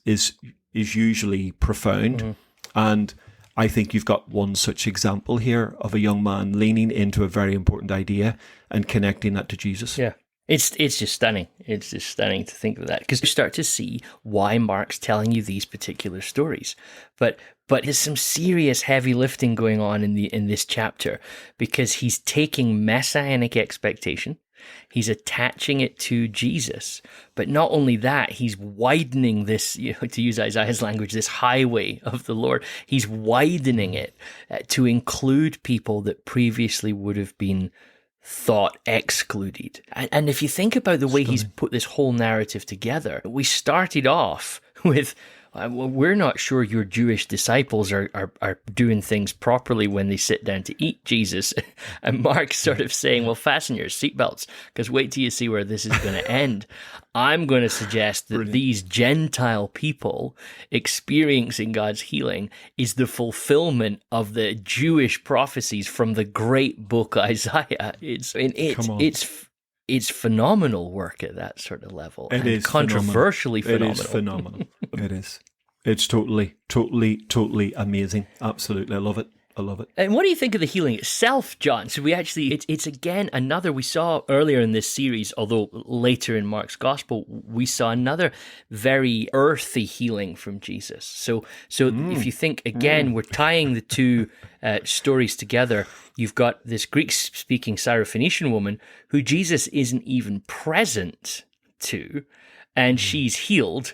usually profound. And I think you've got one such example here of a young man leaning into a very important idea and connecting that to Jesus. Yeah. It's just stunning. It's just stunning to think of that, because you start to see why Mark's telling you these particular stories. But there's some serious heavy lifting going on in this chapter, because he's taking messianic expectation, he's attaching it to Jesus. But not only that, he's widening this, to use Isaiah's language, this highway of the Lord. He's widening it to include people that previously would have been thought excluded. And if you think about the way he's put this whole narrative together, we started off with, we're not sure your Jewish disciples are doing things properly when they sit down to eat, Jesus. And Mark's sort of saying, well, fasten your seatbelts, because wait till you see where this is going to end. I'm going to suggest that these Gentile people experiencing God's healing is the fulfillment of the Jewish prophecies from the great book Isaiah. It's phenomenal work at that sort of level. It is controversially phenomenal. It is phenomenal. It is. It's totally amazing. Absolutely. I love it. And what do you think of the healing itself, John? So it's again another, we saw earlier in this series, although later in Mark's gospel, we saw another very earthy healing from Jesus. So if you think, again, we're tying the two stories together. You've got this Greek-speaking Syrophoenician woman who Jesus isn't even present to, and she's healed.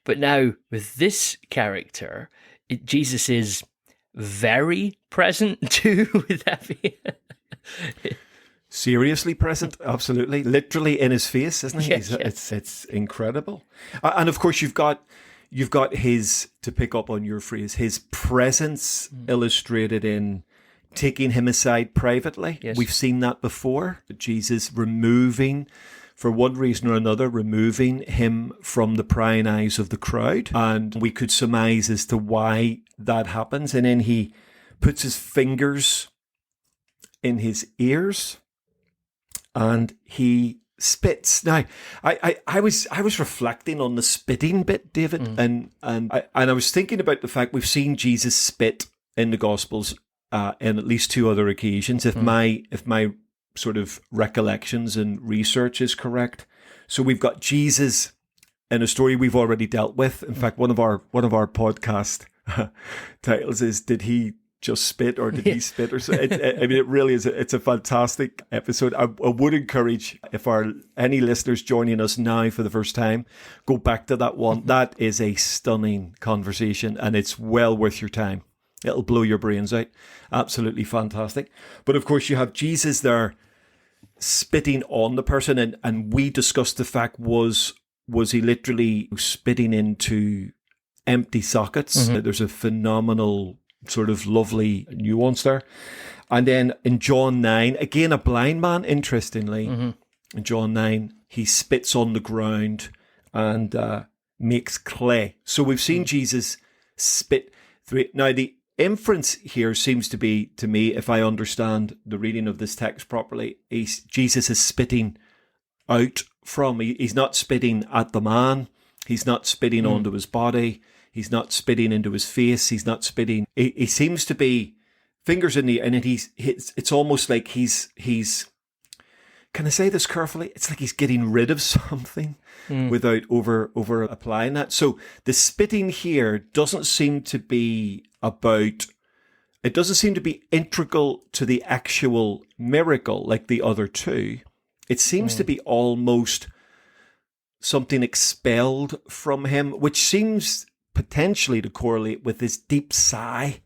But now with this character, Jesus is very present too. Would that be? Seriously present, absolutely, literally in his face, isn't he? Yes. It's incredible, and of course you've got his, to pick up on your phrase, his presence illustrated in taking him aside privately. Yes. We've seen that before. Jesus removing for one reason or another, removing him from the prying eyes of the crowd. And we could surmise as to why that happens. And then he puts his fingers in his ears and he spits. Now, I was reflecting on the spitting bit, David, and I was thinking about the fact we've seen Jesus spit in the Gospels in at least two other occasions, if my sort of recollections and research is correct. So we've got Jesus in a story we've already dealt with. In fact, one of our podcast titles is "Did he just spit or did he spit?" Or so. I mean, it really is. It's a fantastic episode. I would encourage, if any listeners joining us now for the first time, go back to that one. That is a stunning conversation, and it's well worth your time. It'll blow your brains out. Absolutely fantastic. But of course, you have Jesus there spitting on the person, and we discussed the fact was he literally spitting into empty sockets? There's a phenomenal sort of lovely nuance there. And then in John 9, again, a blind man, interestingly, in John 9, he spits on the ground and makes clay. So we've seen Jesus spit through it. Now, the inference here seems to be, to me, if I understand the reading of this text properly, Jesus is spitting out from, he's not spitting at the man, he's not spitting onto his body, he's not spitting into his face, he's not spitting, he seems to be fingers in the, and it's almost like he's, can I say this carefully? It's like he's getting rid of something without over applying that. So the spitting here doesn't seem to be it doesn't seem to be integral to the actual miracle like the other two. It seems to be almost something expelled from him, which seems potentially to correlate with this deep sigh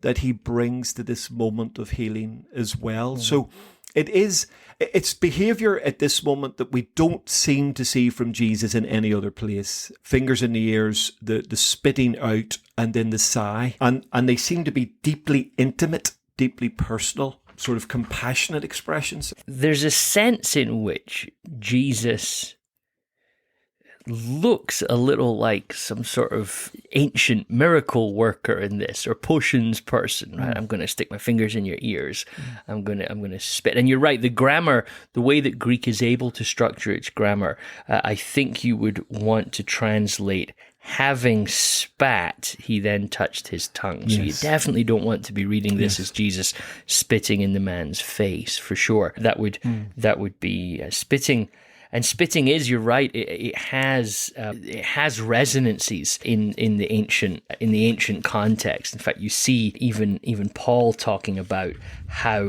that he brings to this moment of healing as well. So it's behavior at this moment that we don't seem to see from Jesus in any other place. Fingers in the ears, the spitting out, and then the sigh. And they seem to be deeply intimate, deeply personal, sort of compassionate expressions. There's a sense in which Jesus looks a little like some sort of ancient miracle worker in this, or potions person, right? I'm going to stick my fingers in your ears. I'm going to spit. And you're right, the grammar, the way that Greek is able to structure its grammar, I think you would want to translate, having spat, he then touched his tongue. So you definitely don't want to be reading this as Jesus spitting in the man's face, for sure. That would be spitting. And spitting is, you're right, it has resonances in the ancient context. In fact, you see even Paul talking about how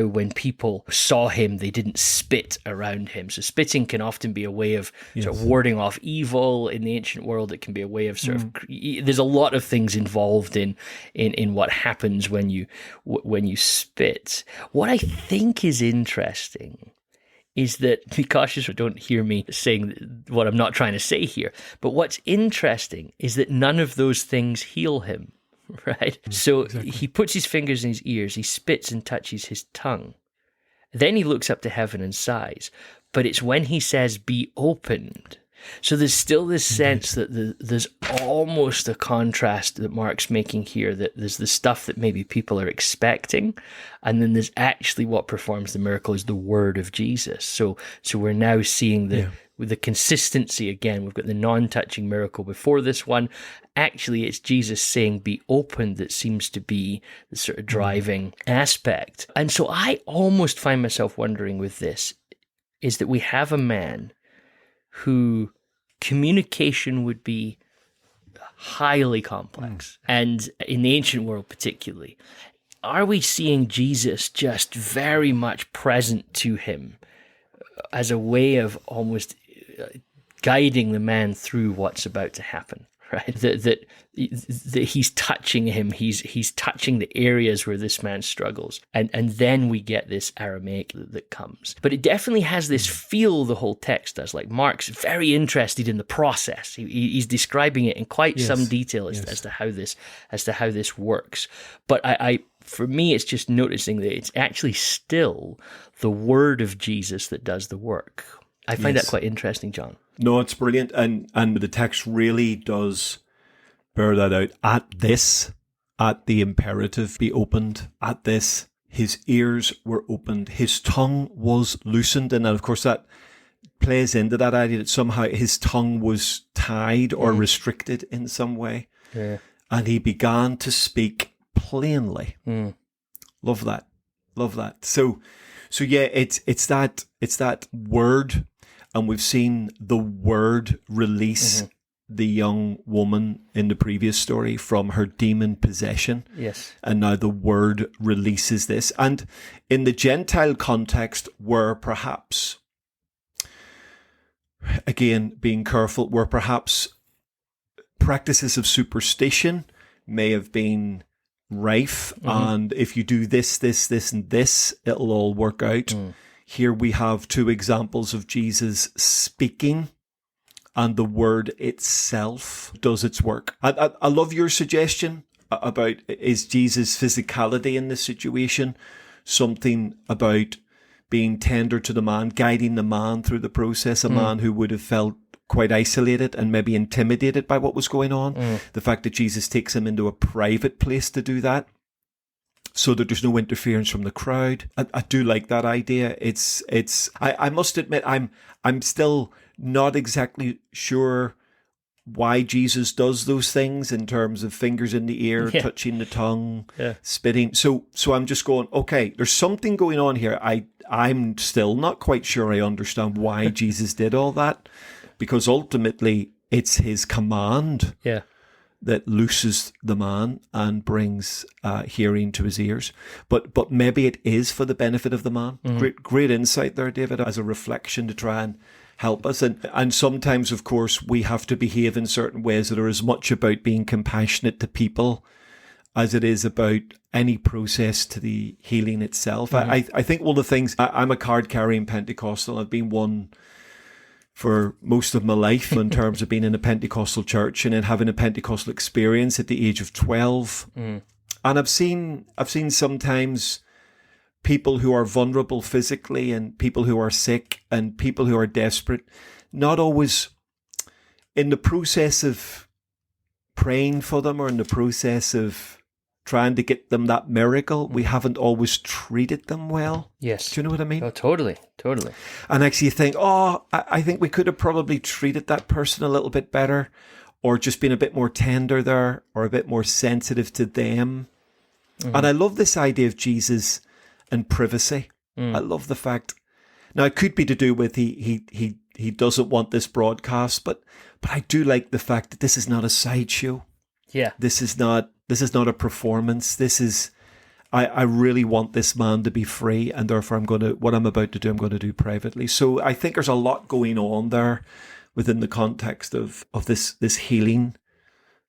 when people saw him, they didn't spit around him. So spitting can often be a way of sort of warding off evil in the ancient world. It can be a way of sort of, there's a lot of things involved in what happens when you spit. What I think is interesting is that, be cautious or don't hear me saying what I'm not trying to say here, but what's interesting is that none of those things heal him, right? So he puts his fingers in his ears, he spits and touches his tongue. Then he looks up to heaven and sighs, but it's when he says, "Be opened." So there's still this sense that there's almost a contrast that Mark's making here, that there's the stuff that maybe people are expecting, and then there's actually what performs the miracle is the word of Jesus. So we're now seeing with the consistency again. We've got the non-touching miracle before this one. Actually, it's Jesus saying, "Be opened," that seems to be the sort of driving aspect. And so I almost find myself wondering with this, is that we have a man who communication would be highly complex. And in the ancient world particularly, are we seeing Jesus just very much present to him as a way of almost guiding the man through what's about to happen? Right, that he's touching him, he's touching the areas where this man struggles, and then we get this Aramaic that comes. But it definitely has this feel, the whole text does. Like Mark's very interested in the process. He's describing it in quite some detail as to how this works. But I for me, it's just noticing that it's actually still the word of Jesus that does the work. I find that quite interesting, John. No, it's brilliant. And the text really does bear that out. At the imperative, be opened. At this, his ears were opened. His tongue was loosened. And of course, that plays into that idea that somehow his tongue was tied or restricted in some way. Yeah. And he began to speak plainly. Love that. So yeah, it's that word, and we've seen the word release the young woman in the previous story from her demon possession. Yes. And now the word releases this. And in the Gentile context, where perhaps, again, being careful, where perhaps practices of superstition may have been rife, and if you do this, and this, it'll all work out. Here we have two examples of Jesus speaking, and the word itself does its work. I love your suggestion about, is Jesus' physicality in this situation something about being tender to the man, guiding the man through the process, a man who would have felt quite isolated and maybe intimidated by what was going on. The fact that Jesus takes him into a private place to do that, so that there's no interference from the crowd. I do like that idea. I must admit, I'm still not exactly sure why Jesus does those things in terms of fingers in the ear, touching the tongue, spitting. So I'm just going, okay, there's something going on here. I'm still not quite sure I understand why Jesus did all that, because ultimately it's his command that looses the man and brings hearing to his ears. But maybe it is for the benefit of the man. Great insight there, David, as a reflection to try and help us. And sometimes, of course, we have to behave in certain ways that are as much about being compassionate to people as it is about any process to the healing itself. I think one of the things, I'm a card-carrying Pentecostal. I've been one for most of my life in terms of being in a Pentecostal church and then having a Pentecostal experience at the age of 12. And I've seen sometimes people who are vulnerable physically and people who are sick and people who are desperate, not always in the process of praying for them or in the process of trying to get them that miracle, we haven't always treated them well. Yes. Do you know what I mean? Oh, totally. And actually you think, I think we could have probably treated that person a little bit better, or just been a bit more tender there, or a bit more sensitive to them. And I love this idea of Jesus and privacy. I love the fact. Now, it could be to do with he doesn't want this broadcast, but I do like the fact that this is not a sideshow. Yeah. This is not a performance. This is, I really want this man to be free, and therefore what I'm about to do, I'm going to do privately. So I think there's a lot going on there within the context of this healing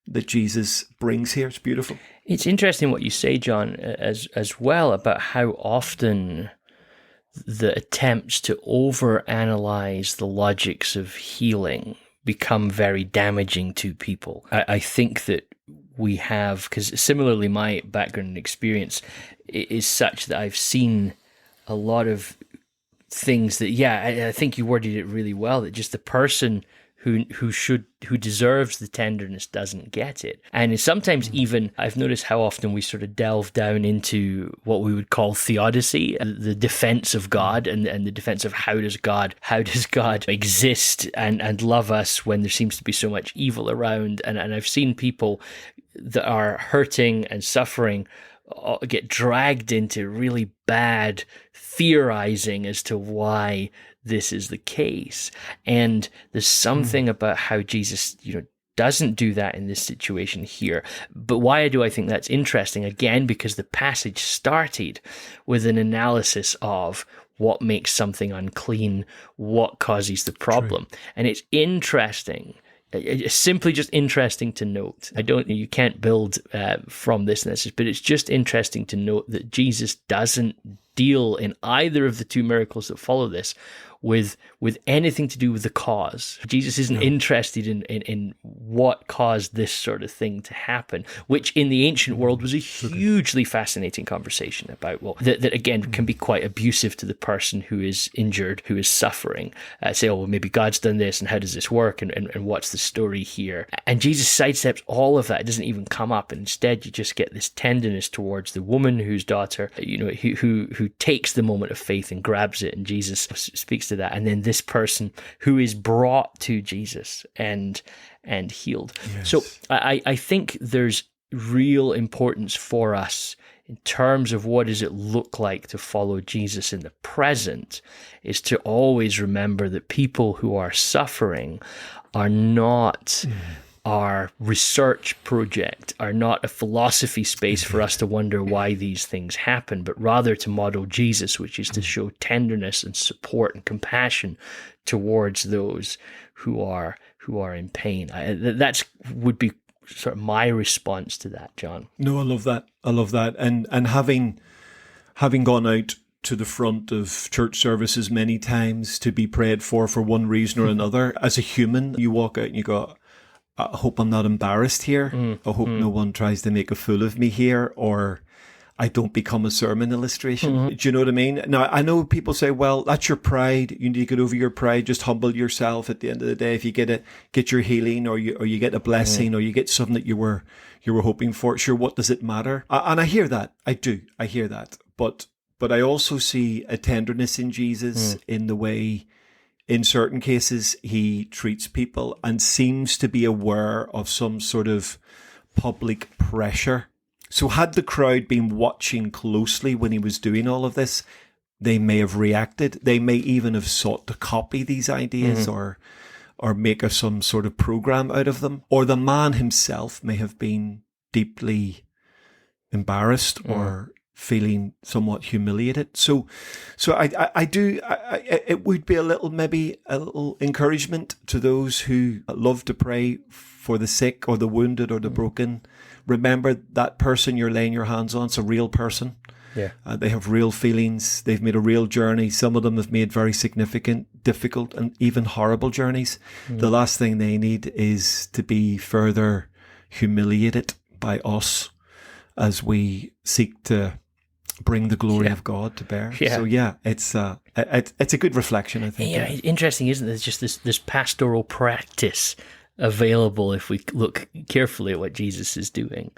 that Jesus brings here. It's beautiful. It's interesting what you say, John, as well, about how often the attempts to overanalyze the logics of healing become very damaging to people. I think that we have, because similarly my background and experience is such that I've seen a lot of things that, I think you worded it really well, that just the person who deserves the tenderness doesn't get it. And sometimes even, I've noticed how often we sort of delve down into what we would call theodicy, the defense of God and the defense of how does God exist and love us when there seems to be so much evil around. And I've seen people that are hurting and suffering get dragged into really bad theorizing as to why this is the case. And there's something about how Jesus, doesn't do that in this situation here. But why do I think that's interesting? Again, because the passage started with an analysis of what makes something unclean, what causes the problem. True. And it's interesting. It's simply just interesting to note. You can't build from this, but it's just interesting to note that Jesus doesn't deal in either of the two miracles that follow this with anything to do with the cause. Jesus isn't interested in what caused this sort of thing to happen, which in the ancient world was a hugely fascinating conversation about, well, that again can be quite abusive to the person who is injured, who is suffering. Say, oh, well, maybe God's done this, and how does this work, and what's the story here? And Jesus sidesteps all of that. It doesn't even come up, and instead you just get this tenderness towards the woman whose daughter, who takes the moment of faith and grabs it, and Jesus speaks to that. And then this person who is brought to Jesus and healed. Yes. So I think there's real importance for us in terms of what does it look like to follow Jesus in the present, is to always remember that people who are suffering are not our research project, are not a philosophy space for us to wonder why these things happen, but rather to model Jesus, which is to show tenderness and support and compassion towards those who are in pain. That would be sort of my response to that, John. No, I love that. And having gone out to the front of church services many times to be prayed for one reason or another, as a human, you walk out and you go, I hope I'm not embarrassed here. I hope no one tries to make a fool of me here, or I don't become a sermon illustration. Do you know what I mean? Now, I know people say, well, that's your pride. You need to get over your pride. Just humble yourself at the end of the day. If you get your healing, or you get a blessing, or you get something that you were hoping for, sure, what does it matter? And I hear that. I do. I hear that. But I also see a tenderness in Jesus in the way, in certain cases, he treats people and seems to be aware of some sort of public pressure. So had the crowd been watching closely when he was doing all of this, they may have reacted. They may even have sought to copy these ideas or make some sort of program out of them. Or the man himself may have been deeply embarrassed or feeling somewhat humiliated. So I do, it would be maybe a little encouragement to those who love to pray for the sick or the wounded or the broken. Remember that person you're laying your hands on, it's a real person. Yeah. They have real feelings. They've made a real journey. Some of them have made very significant, difficult, and even horrible journeys. The last thing they need is to be further humiliated by us as we seek to bring the glory of God to bear. Yeah. So it's a good reflection, I think. Yeah, interesting, isn't it? There's just this pastoral practice available if we look carefully at what Jesus is doing.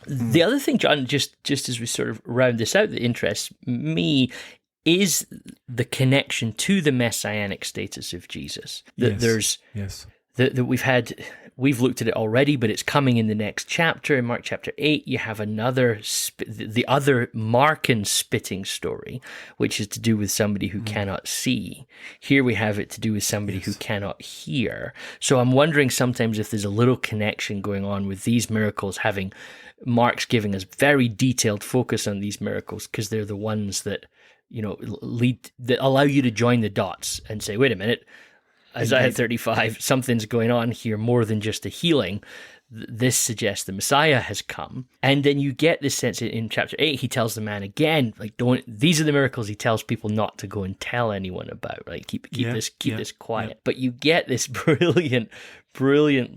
The other thing, John, just as we sort of round this out, that interests me is the connection to the messianic status of Jesus. That we've looked at it already, but it's coming in the next chapter. In Mark chapter 8, you have the other Markan spitting story, which is to do with somebody who cannot see. Here we have it to do with somebody who cannot hear. So I'm wondering sometimes if there's a little connection going on with these miracles, having Mark's giving us very detailed focus on these miracles, because they're the ones that, that allow you to join the dots and say, wait a minute, Isaiah 35, something's going on here more than just a healing. This suggests the Messiah has come. And then you get this sense in chapter 8, he tells the man again, these are the miracles he tells people not to go and tell anyone about, right? Keep this quiet. Yeah. But you get this brilliant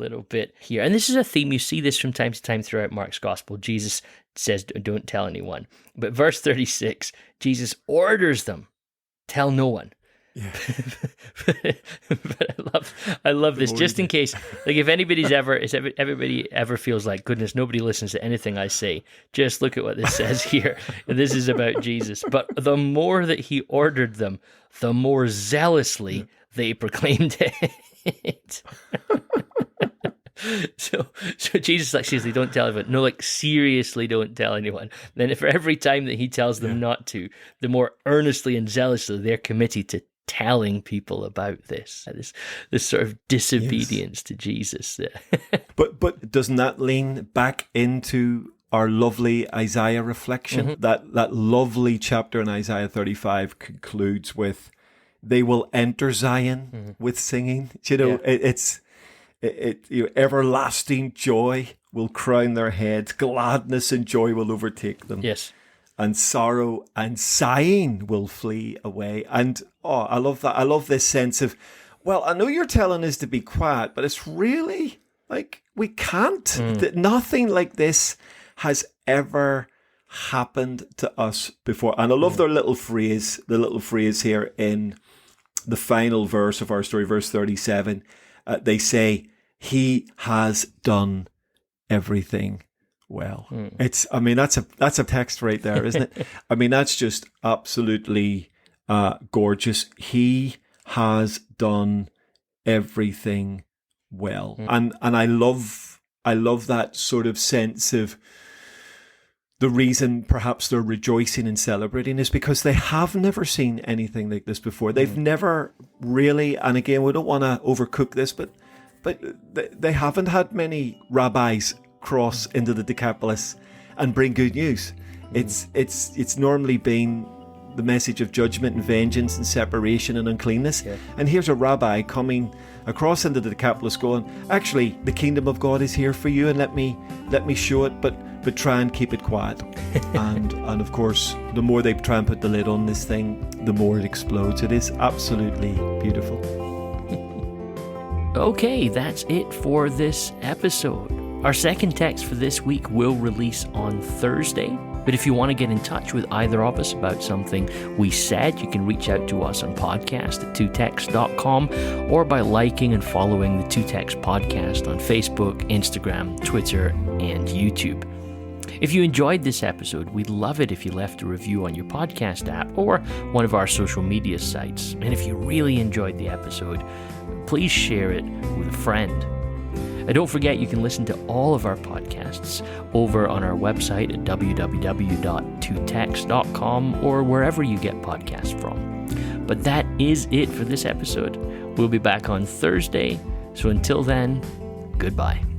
little bit here. And this is a theme, you see this from time to time throughout Mark's gospel. Jesus says, don't tell anyone. But verse 36, Jesus orders them, tell no one. Yeah. But I love this, just in case, if everybody ever feels like, goodness, nobody listens to anything I say, just look at what this says here. This is about Jesus. But the more that he ordered them, the more zealously they proclaimed it. So Jesus seriously, don't tell anyone. No, seriously, don't tell anyone. Then for every time that he tells them not to, the more earnestly and zealously they're committed to telling people about this sort of disobedience to Jesus. But doesn't that lean back into our lovely Isaiah reflection? That lovely chapter in Isaiah 35 concludes with, they will enter Zion with singing. It's everlasting joy will crown their heads, gladness and joy will overtake them. Yes. and sorrow and sighing will flee away. And I love that. I love this sense of, well, I know you're telling us to be quiet, but it's really like we can't. That nothing like this has ever happened to us before. And I love the little phrase here in the final verse of our story, verse 37. They say, he has done everything well. That's a text right there, isn't it? I mean, that's just absolutely gorgeous. He has done everything well. And I love that sort of sense of the reason perhaps they're rejoicing and celebrating is because they have never seen anything like this before. They've never really, and again, we don't want to overcook this, but they haven't had many rabbis cross into the Decapolis and bring good news. It's normally been the message of judgment and vengeance and separation and uncleanness. Yeah. And here's a rabbi coming across into the Decapolis going, actually, the kingdom of God is here for you, and let me show it, but try and keep it quiet. and of course, the more they try and put the lid on this thing, the more it explodes. It is absolutely beautiful. Okay, that's it for this episode. Our second text for this week will release on Thursday. But if you want to get in touch with either of us about something we said, you can reach out to us on podcast@twotext.com or by liking and following the Two Text Podcast on Facebook, Instagram, Twitter, and YouTube. If you enjoyed this episode, we'd love it if you left a review on your podcast app or one of our social media sites. And if you really enjoyed the episode, please share it with a friend. And don't forget, you can listen to all of our podcasts over on our website at www.twotext.com or wherever you get podcasts from. But that is it for this episode. We'll be back on Thursday. So until then, goodbye.